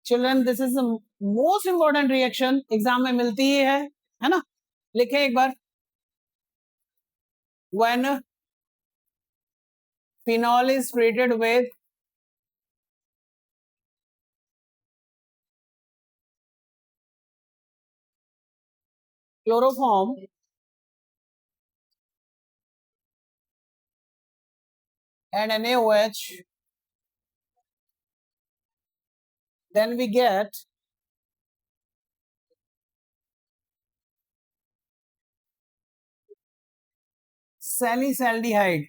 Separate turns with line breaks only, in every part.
Children this is the most important reaction, exam में मिलती ही है ना। लिखे एक बार, when phenol is treated with chloroform and NaOH, then we get salicylaldehyde.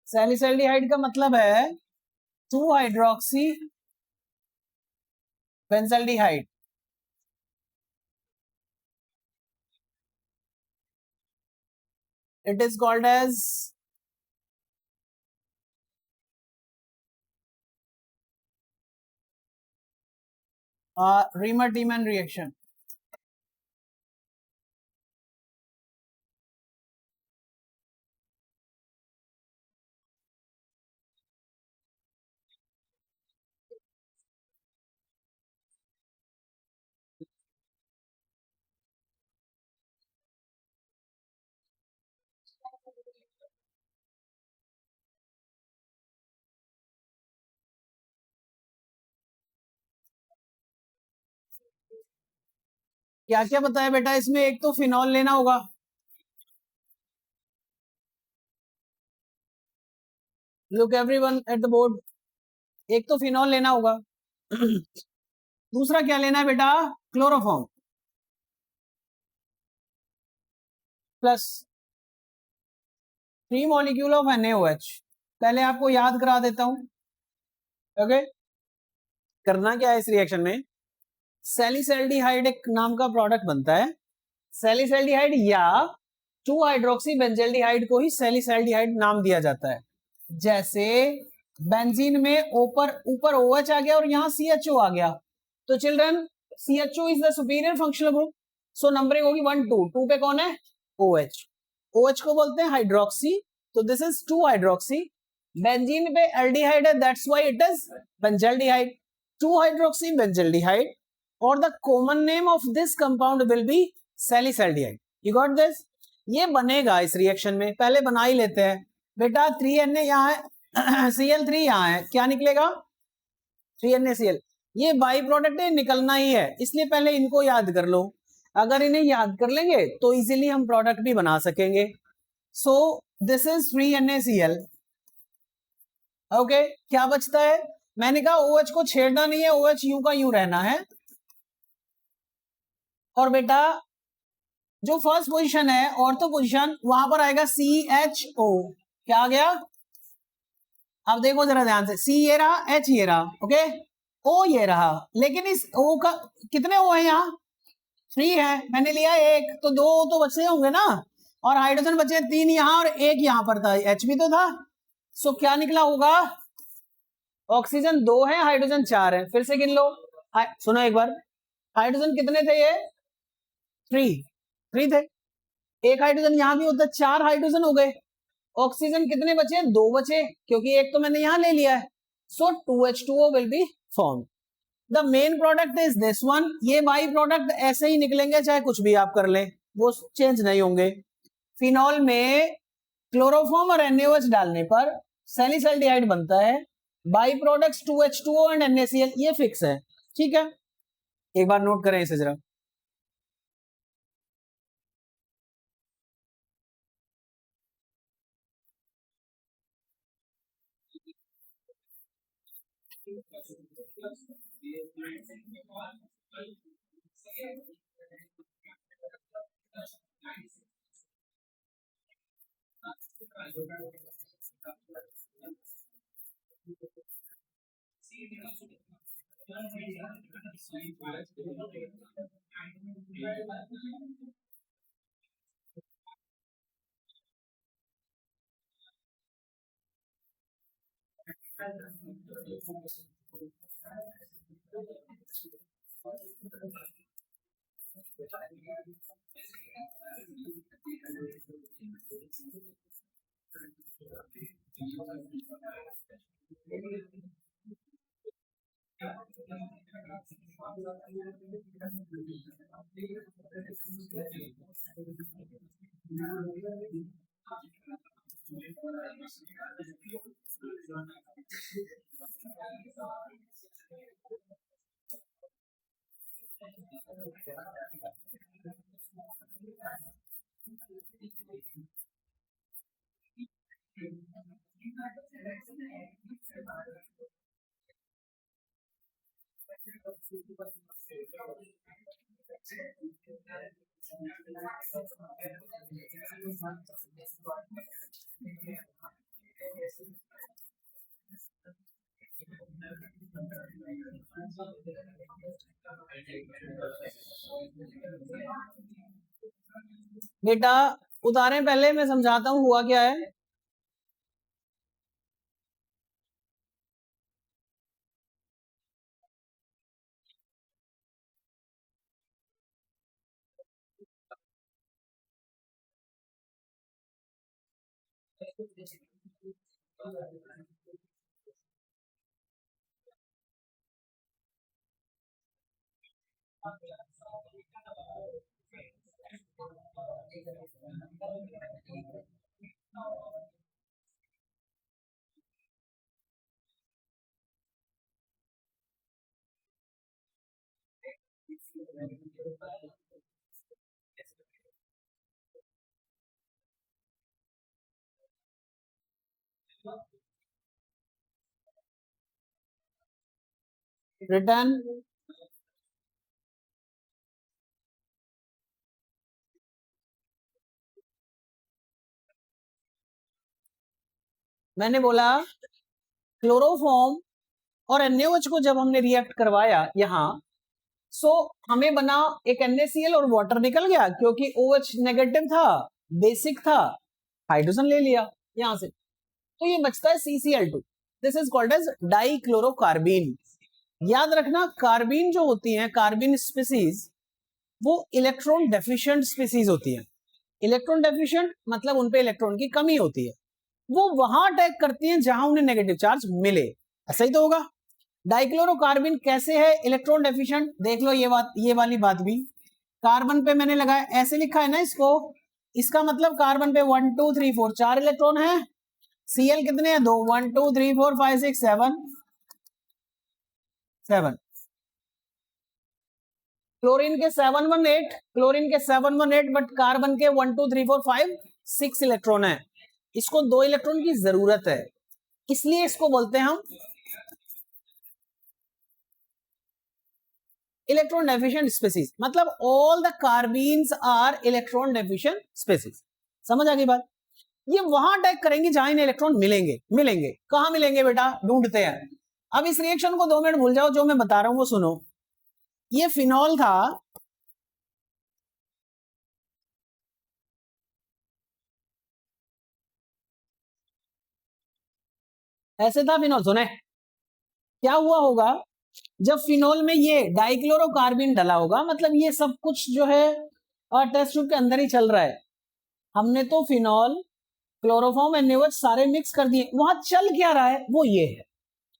Salicylaldehyde का मतलब है two hydroxy benzaldehyde. It is called as Riemann-Tiemann reaction. क्या क्या बताया बेटा इसमें? एक तो फिनॉल लेना होगा, look everyone at the board, एक तो फिनॉल लेना होगा दूसरा क्या लेना है बेटा? Chloroform plus 3 molecule of NaOH। पहले आपको याद करा देता हूं, ओके। करना क्या है इस रिएक्शन में, सैलिसल्डिहाइड एक नाम का प्रोडक्ट बनता है। सैलिसल्डिहाइड या 2-हाइड्रोक्सी बेंजल्डिहाइड को ही सैलिसल्डिहाइड नाम दिया जाता है। जैसे बेंजीन में ऊपर OH आ गया और यहाँ CHO आ गया, तो children CHO is the superior functional group, so numbering होगी 1 2 2 पे कौन है? OH। OH को बोलते हैं हाइड्रोक्सी, तो दिस इज 2-हाइड्रोक्सी। बेंजीन पे एल्डिहाइड है, that's why it is benzaldehyde, two hydroxy benzaldehyde, और the common name of this compound will be salicylaldehyde. You got this? ये बनेगा इस रिएक्शन में, पहले बना ही लेते हैं बेटा। 3Na यहाँ है Cl3 यहाँ है, क्या निकलेगा? 3NaCl। ये बाई प्रोडक्ट है, निकलना ही है, इसलिए पहले इनको याद कर लो। अगर इन्हें याद कर लेंगे तो इजीली हम प्रोडक्ट भी बना सकेंगे। So this is 3NaCl, okay. क्या बचता है? मैंने कहा OH को छेड़ना नहीं है, OH यूं का यूं रहना है। और बेटा जो फर्स्ट पोजीशन है ऑर्थो पोजीशन, वहां पर आएगा CHO। क्या आ गया? अब देखो जरा ध्यान से, C ये रहा, H ये रहा, ओके, O ये रहा, लेकिन इस O का कितने O है यहाँ? 3 है, मैंने लिया 1, तो 2 तो बचे होंगे ना, और हाइड्रोजन बचे 3 यहाँ और 1 यहाँ पर था, H भी तो था। सो क्या निकला होगा? ऑक्सीजन 2 है, हाइड्रोजन 4 है। फिर से गिन लो, सुनो एक बार, हाइड्रोजन कितने थे? ये 3 थे, एक हाइड्रोजन यहाँ भी होता, 4 हाइड्रोजन हो गए। ऑक्सीजन कितने बचे? 2 बचे, क्योंकि एक तो मैंने यहाँ ले लिया है। सो 2H2O will be form. The main product is this one. ये बाई प्रोडक्ट ऐसे ही निकलेंगे, चाहे कुछ भी आप कर लें, वो चेंज नहीं होंगे। फिनॉल में क्लोरोफॉर्म और NaOH डालने पर सैलिसल्डिहाइड बनता है, by products 2H2O and NaCl, ये फिक्स है, ठीक है। एक बार नोट करें इसे जरा। बेटा उतारें, पहले मैं समझाता हूं हुआ क्या है। रिटर्न मैंने बोला क्लोरोफॉर्म और NaOH को जब हमने रिएक्ट करवाया यहां, सो हमें बना एक NaCl और वाटर निकल गया क्योंकि OH नेगेटिव था, बेसिक था, हाइड्रोजन ले लिया यहां से, तो ये बचता है CCl2। This is called as dichlorocarbene. याद रखना कार्बीन जो होती है, कार्बीन स्पीसीज, वो इलेक्ट्रॉन डेफिशिएंट स्पीसीज होती है। इलेक्ट्रॉन डेफिशिएंट मतलब उनपे इलेक्ट्रॉन की कमी होती है, वो वहां अटैक करती हैं जहां उन्हें नेगेटिव चार्ज मिले। ऐसा ही तो होगा। डाइक्लोरोकार्बन कैसे है इलेक्ट्रॉन डेफिशिएंट, देख लो ये वाली बात भी। कार्बन पे मैंने लगाया, ऐसे लिखा है ना इसको, इसका मतलब कार्बन पे 1 2 3 4 4 इलेक्ट्रॉन है। Cl कितने हैं? 2 1 2 3 4 5 6 7 7। क्लोरीन के 718, क्लोरीन के 718, बट कार्बन के 1 2 3 4 5 6 इलेक्ट्रॉन है। इसको 2 इलेक्ट्रॉन की जरूरत है, इसलिए इसको बोलते हैं हम इलेक्ट्रॉन डेफिशिएंट स्पीसीज। मतलब all the carbenes are electron deficient species. समझ आ गई बात? ये वहां अटैक करेंगे जहां इन्हें इलेक्ट्रॉन मिलेंगे। कहां मिलेंगे बेटा? ढूंढते हैं। अब इस रिएक्शन को 2 मिनट भूल जाओ, जो मैं बता रहा हूं वो सुनो। ये फिनॉल था, ऐसे था फिनॉल। सुने क्या हुआ होगा जब फिनॉल में ये डाइक्लोरोकार्बन डला होगा, मतलब ये सब कुछ जो है टेस्ट ट्यूब के अंदर ही चल रहा है। हमने तो फिनॉल, क्लोरोफॉर्म, NaOH सारे मिक्स कर दिए। वहां चल क्या रहा है? वो ये है,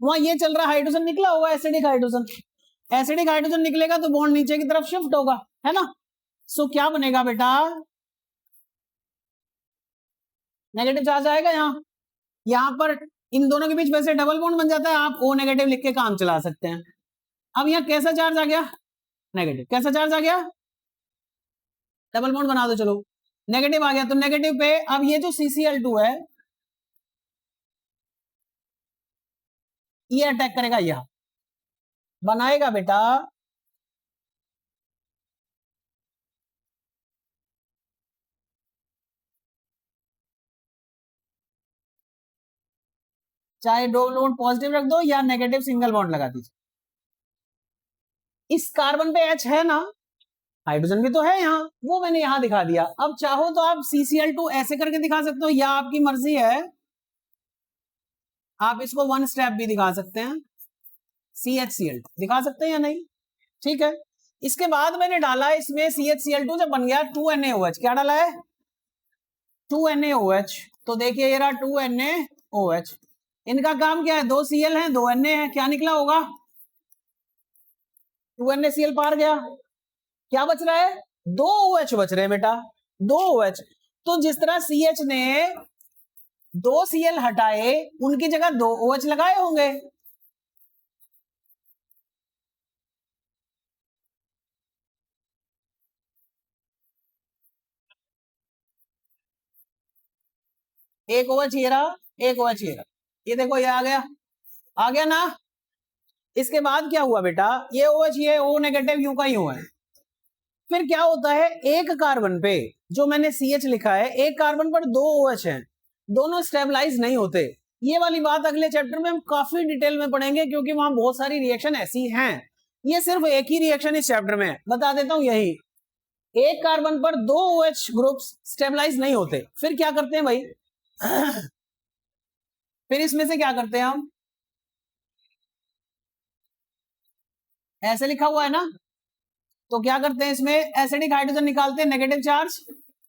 वहां ये चल रहा है, हाइड्रोजन निकला होगा, एसिडिक हाइड्रोजन। एसिडिक हाइड्रोजन निकलेगा तो बॉन्ड नीचे की तरफ शिफ्ट होगा, है ना? सो क्या बनेगा बेटा? नेगेटिव चार्ज आएगा यहां पर। इन दोनों के बीच वैसे डबल बॉन्ड बन जाता है, आप O नेगेटिव लिख के काम चला सकते हैं। अब यहाँ कैसा चार्ज आ गया? नेगेटिव। कैसा चार्ज आ गया? डबल बॉन्ड बना दो, चलो नेगेटिव आ गया। तो नेगेटिव पे अब ये जो CCl2 है ये अटैक करेगा, यह बनाएगा बेटा चाहे डबल बॉन्ड पॉजिटिव रख दो या नेगेटिव सिंगल बॉन्ड लगा दीजिए। इस कार्बन पे H है ना, हाइड्रोजन भी तो है यहाँ, वो मैंने यहां दिखा दिया। अब चाहो तो आप CCl2 ऐसे करके दिखा सकते हो, या आपकी मर्जी है, आप इसको 1 स्टेप भी दिखा सकते हैं, CHCl2 दिखा सकते हैं या नहीं? ठीक है। इसके बाद मैंने डाला इसमें CHCl2, जब बन गया 2NaOH। क्या डाला है? 2NaOH। तो देखिए ये रहा 2NaOH। इनका काम क्या है, 2 Cl है 2 Na है, क्या निकला होगा 2 NaCl पार गया, क्या बच रहा है 2 OH बच रहे हैं बेटा, 2 OH। तो जिस तरह CH ने 2 Cl हटाए उनकी जगह 2 OH लगाए होंगे। एक OH ये रहा, एक OH ये रहा, ये देखो ये आ गया ना। इसके बाद क्या हुआ बेटा, ये OH ये O नेगेटिव यूं का ही हुआ है। फिर क्या होता है, एक कार्बन पे जो मैंने CH लिखा है, एक कार्बन पर 2 OH हैं, दोनों स्टेबलाइज नहीं होते। ये वाली बात अगले चैप्टर में हम काफी डिटेल में पढ़ेंगे, क्योंकि वहां बहुत सारी रिएक्शन ऐसी हैं। ये सिर्फ एक ही रिएक्शन इस चैप्टर में है, बता देता हूं यही, एक कार्बन पर 2 OH ग्रुप्स स्टेबलाइज नहीं होते। फिर क्या करते हैं भाई फिर इसमें से क्या करते हैं हम, ऐसे लिखा हुआ है ना, तो क्या करते हैं इसमें एसिडिक हाइड्रोजन निकालते हैं, नेगेटिव चार्ज,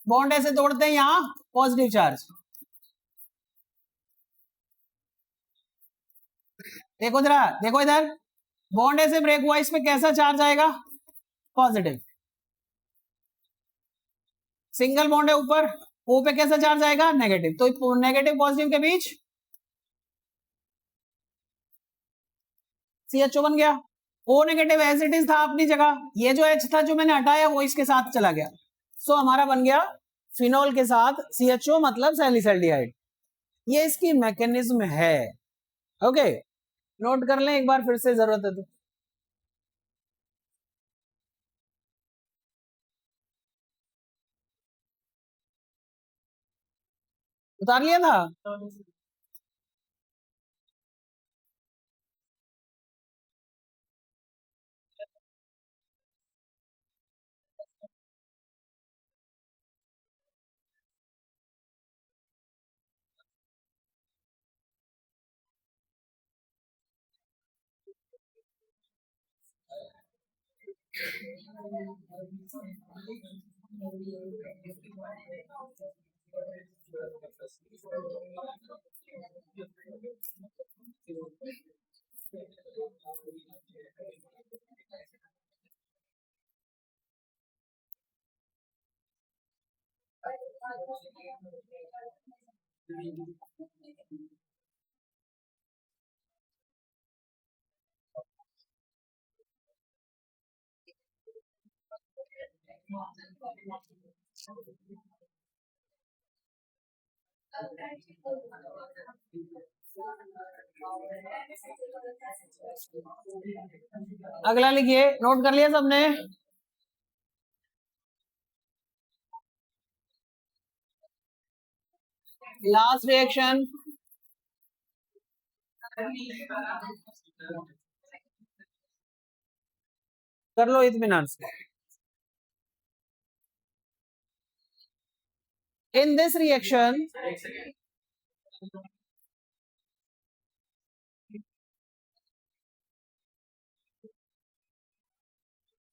बॉन्ड ऐसे तोड़ते हैं, यहां पॉजिटिव चार्ज। देखो जरा, देखो इधर, बॉन्ड ऐसे ब्रेक हुआ, इसमें कैसा चार्ज आएगा, पॉजिटिव। सिंगल बॉन्ड है ऊपर, ओ पे कैसा चार्ज आएगा, नेगेटिव। तो नेगेटिव पॉजिटिव के बीच CHO बन गया, O negative as it is था अपनी जगह, ये जो H था जो मैंने हटाया वो इसके साथ चला गया, सो हमारा बन गया फिनोल के साथ CHO, मतलब सैलिसल्डिहाइड। ये इसकी मैकेनिज्म है। ओके, नोट कर लें एक बार फिर से, जरूरत है तो। उतार लिया था। अगला लिखिए, नोट कर लिया सबने। लास्ट रिएक्शन, कर लो इत्मीनान से। In this reaction,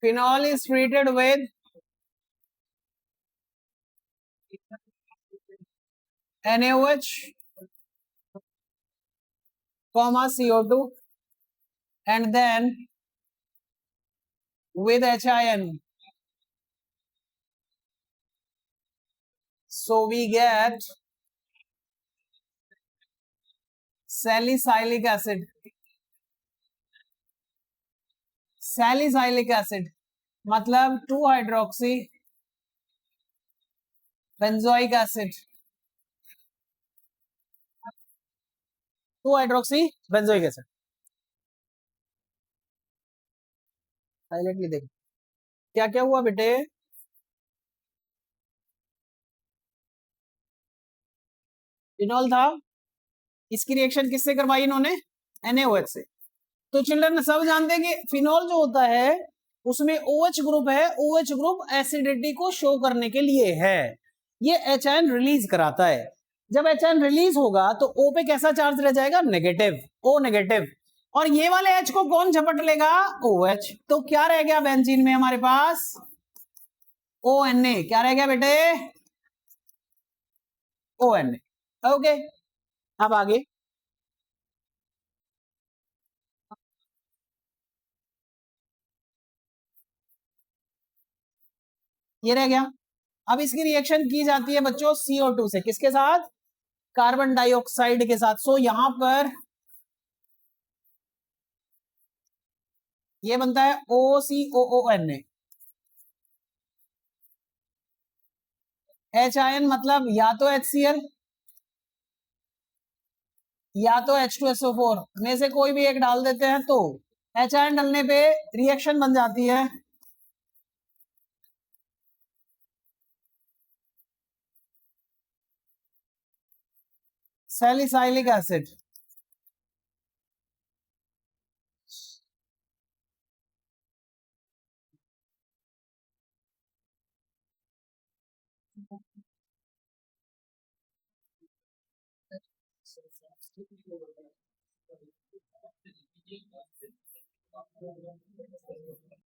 phenol is treated with NaOH, CO2, and then with HIN. So we get salicylic acid. Salicylic acid मतलब 2-hydroxy benzoic acid, 2-hydroxy benzoic acid। Silently देखो क्या क्या हुआ बेटे, फिनॉल था, इसकी रिएक्शन किससे करवाई इन्होंने, NaOH से। तो चिल्ड्रन सब जानते हैं कि फिनॉल जो होता है उसमें OH ग्रुप है, OH ग्रुप एसिडिटी को शो करने के लिए है, ये HN रिलीज कराता है। जब HN रिलीज होगा तो O पे कैसा चार्ज रह जाएगा, नेगेटिव, O नेगेटिव, और ये वाले H को कौन झपट लेगा, OH। तो क्या रह गया बेंजीन में हमारे पास, ONA, क्या रह गया बेटे, ONA। ओके, अब आगे ये रह गया। अब इसकी रिएक्शन की जाती है बच्चों CO2 से, किसके साथ? कार्बन डाइऑक्साइड के साथ। सो यहां पर ये बनता है OCOONA। HIN मतलब या तो HCl या तो H2SO4 में से कोई भी एक डाल देते हैं, तो HIN डालने पे रिएक्शन बन जाती है सैलिसाइलिक एसिड।